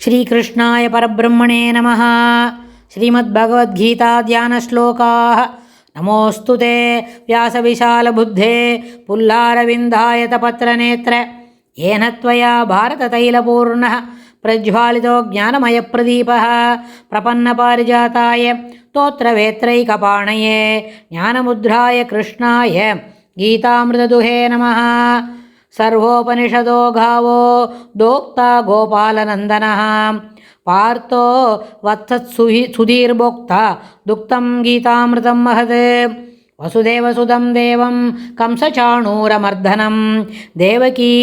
श्रीकृष्णाय परब्रह्मणे नमः। श्रीमद्भगवद्गीता ध्यानश्लोकाः। नमोऽस्तु ते व्यासविशालबुद्धे पुल्लारविन्दायतपत्रनेत्र येन त्वया भारततैलपूर्णः प्रज्वालितो ज्ञानमयप्रदीपः प्रपन्नपारिजाताय स्तोत्रवेत्रैकपाणये ज्ञानमुद्राय कृष्णाय गीतामृतदुहे नमः। सर्वोपनिषदो गावो दोक्ता गोपालनन्दनः पार्थो वत्सत्सुधीर्भोक्ता दुक्तं गीतामृतं महत्। वसुदेवसुतं देवं कंसचाणूरमर्दनं देवकी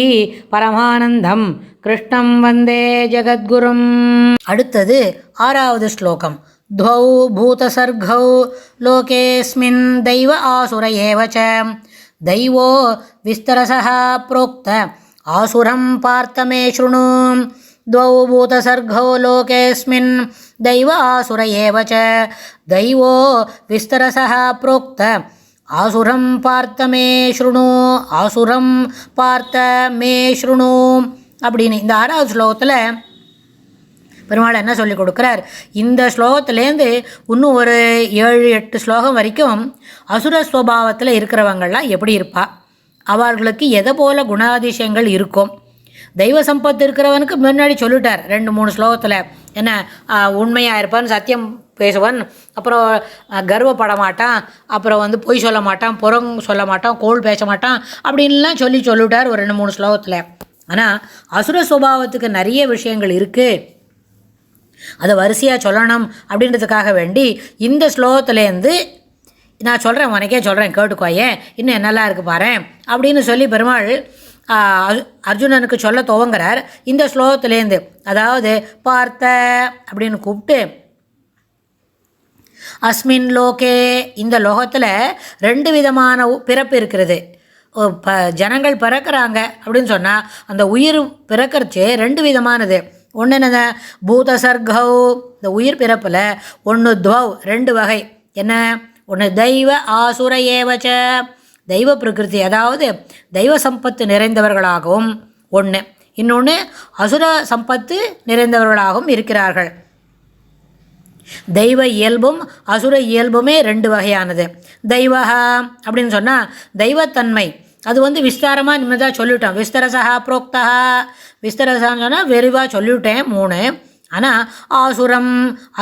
परमानन्दं कृष्णं वन्दे जगद्गुरुम्। அடுத்தது ஆறாவது ஸ்லோகம். द्वौ भूतसर्गौ लोकेऽस्मिन् दैव आसुर एव च दैवो विस्तरसः प्रोक्त आसुरं पार्थ मे शृणु। द्वौ भूतसर्गौ लोकेऽस्मिन् दैव आसुर एव च दैवो विस्तरसः प्रोक्त आसुरं पार्थ मे शृणु आसुरं पार्थ मे शृणु அப்படின்னு இந்த ஆறாவது ஸ்லோகத்தில் பெருமாள் என்ன சொல்லி கொடுக்குறார். இந்த ஸ்லோகத்துலேருந்து இன்னும் ஒரு 7-8 ஸ்லோகம் வரைக்கும் அசுர ஸ்வபாவத்தில் இருக்கிறவங்கள்லாம் எப்படி இருப்பா, அவர்களுக்கு எதை போல குணாதிசயங்கள் இருக்கும். தெய்வ சம்பத்து இருக்கிறவனுக்கு முன்னாடி சொல்லிட்டார் 2-3 ஸ்லோகத்தில். என்ன உண்மையாக இருப்பான், சத்தியம் பேசுவான், அப்புறம் கர்வப்பட மாட்டான், அப்புறம் பொய் சொல்ல மாட்டான், புறம் சொல்ல மாட்டான், கோள் பேச மாட்டான் அப்படின்லாம் சொல்லிட்டார் ஒரு 2-3 ஸ்லோகத்தில். ஆனால் அசுர சுபாவத்துக்கு நிறைய விஷயங்கள் இருக்குது, அதை வரிசையாக சொல்லணும் அப்படின்றதுக்காக வேண்டி இந்த ஸ்லோகத்துலேருந்து நான் சொல்கிறேன், உனக்கே சொல்கிறேன் கேட்டுக்கோயே, இன்னும் என்னெல்லாம் இருக்குது பாரு அப்படின்னு சொல்லி பெருமாள் அர்ஜுனனுக்கு சொல்ல துவங்குறார் இந்த ஸ்லோகத்துலேருந்து. அதாவது பார்த்த அப்படின்னு கூப்பிட்டு, அஸ்மின் லோகே, இந்த லோகத்தில் 2 விதமான பிறப்பு இருக்கிறது. ஜனங்கள் பிறக்கிறாங்க அப்படின்னு சொன்னால் அந்த உயிர் பிறக்கிறச்சு 2 விதமானது. ஒன்று என்னது, பூதசர்கௌ, இந்த உயிர் பிறப்பில் ஒன்று துவௌ 2 வகை. என்ன, ஒன்று தெய்வ ஆசுர ஏவச்ச, தெய்வ பிரகிருதி அதாவது தெய்வ சம்பத்து நிறைந்தவர்களாகவும் ஒன்று, இன்னொன்று அசுர சம்பத்து நிறைந்தவர்களாகவும் இருக்கிறார்கள். தெய்வ இயல்பும் அசுர இயல்புமே 2 வகையானது. தெய்வஹா அப்படின்னு சொன்னால் தெய்வத்தன்மை, அது விஸ்தாரமாக நிம்மதியாக சொல்லிட்டோம். விஸ்தரசா புரோக்தா, விஸ்தரசான்னு சொன்னால் விரிவாக சொல்லிவிட்டேன் 3. ஆனால் ஆசுரம்,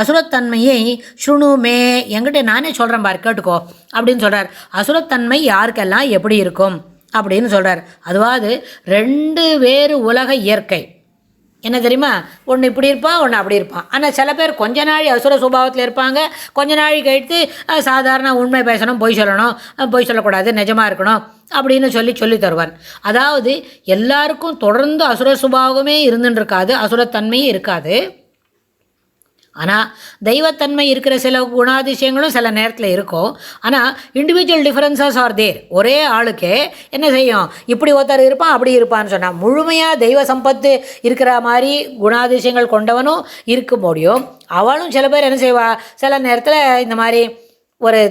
அசுரத்தன்மையை ஸ்ருணுமே, என்கிட்ட நானே சொல்கிறேன் பாரு கேட்டுக்கோ அப்படின்னு சொல்கிறார். அசுரத்தன்மை யாருக்கெல்லாம் எப்படி இருக்கும் அப்படின்னு சொல்கிறார். அதுவாது 2 வேறு உலக இயற்கை. என்ன தெரியுமா, ஒன்று இப்படி இருப்பான், ஒன்று அப்படி இருப்பான். ஆனால் சில பேர் கொஞ்ச நாள் அசுர சுபாவத்தில் இருப்பாங்க, கொஞ்ச நாள் கழித்து சாதாரண உண்மை பேசணும், பொய் சொல்லணும், பொய் சொல்லக்கூடாது, நிஜமாக இருக்கணும் அப்படின்னு சொல்லி தருவான். அதாவது எல்லாருக்கும் தொடர்ந்து அசுர சுபாவமே இருந்துருக்காது, அசுரத்தன்மையும் இருக்காது. ஆனால் தெய்வத்தன்மை இருக்கிற சில குணாதிசயங்களும் சில நேரத்தில் இருக்கும். ஆனால் இண்டிவிஜுவல் டிஃப்ரென்சஸ் ஆர் தேர். ஒரே ஆளுக்கே என்ன செய்யும், இப்படி ஒருத்தர் இருப்பான் அப்படி இருப்பான்னு சொன்னால் முழுமையாக தெய்வ சம்பத்து இருக்கிற மாதிரி குணாதிசயங்கள் கொண்டவனும் இருக்க முடியும். அவளும் சில பேர் என்ன செய்வா, சில நேரத்தில் இந்த மாதிரி ஒரு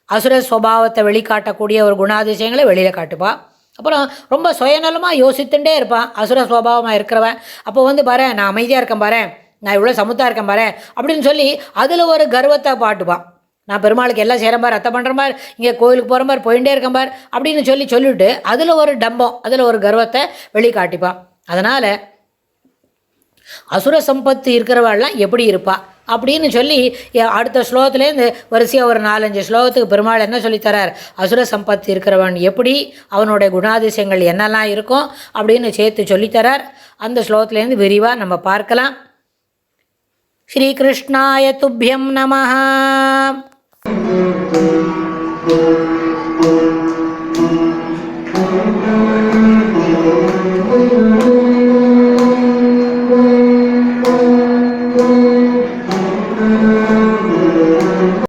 அசுர சுபாவத்தை வெளிக்காட்டக்கூடிய ஒரு குணாதிசயங்களை வெளியில் காட்டுப்பாள். அப்புறம் ரொம்ப சுயநலமாக யோசித்துட்டே இருப்பான் அசுர சுபாவமாக இருக்கிறவன். அப்போ பாரு நான் அமைதியாக இருக்கேன் பாரு, நான் இவ்வளோ சமுத்தாக இருக்கேன் பாரு அப்படின்னு சொல்லி அதில் ஒரு கர்வத்தை பாட்டுப்பான். நான் பெருமாளுக்கு எல்லாம் செய்கிறேன் பார், அத்தை பண்ணுற மாதிரி, இங்கே கோயிலுக்கு போகிற மாதிரி போயிட்டே இருக்கேன் பார் அப்படின்னு சொல்லிவிட்டு அதில் ஒரு டம்பம், அதில் ஒரு கர்வத்தை வெளிக்காட்டிப்பான். அதனால் அசுர சம்பத்து இருக்கிறவாள்லாம் எப்படி இருப்பா அப்படின்னு சொல்லி அடுத்த ஸ்லோகத்துலேருந்து வரிசையாக ஒரு 4-5 ஸ்லோகத்துக்கு பெருமாள் என்ன சொல்லித்தரார், அசுர சம்பத்து இருக்கிறவன் எப்படி, அவனுடைய குணாதிசயங்கள் என்னெல்லாம் இருக்கும் அப்படின்னு சேர்த்து சொல்லித்தரார். அந்த ஸ்லோகத்துலேருந்து விரிவாக நம்ம பார்க்கலாம். ஸ்ரீகிருஷ்ணாய துப்யம் நமஹ.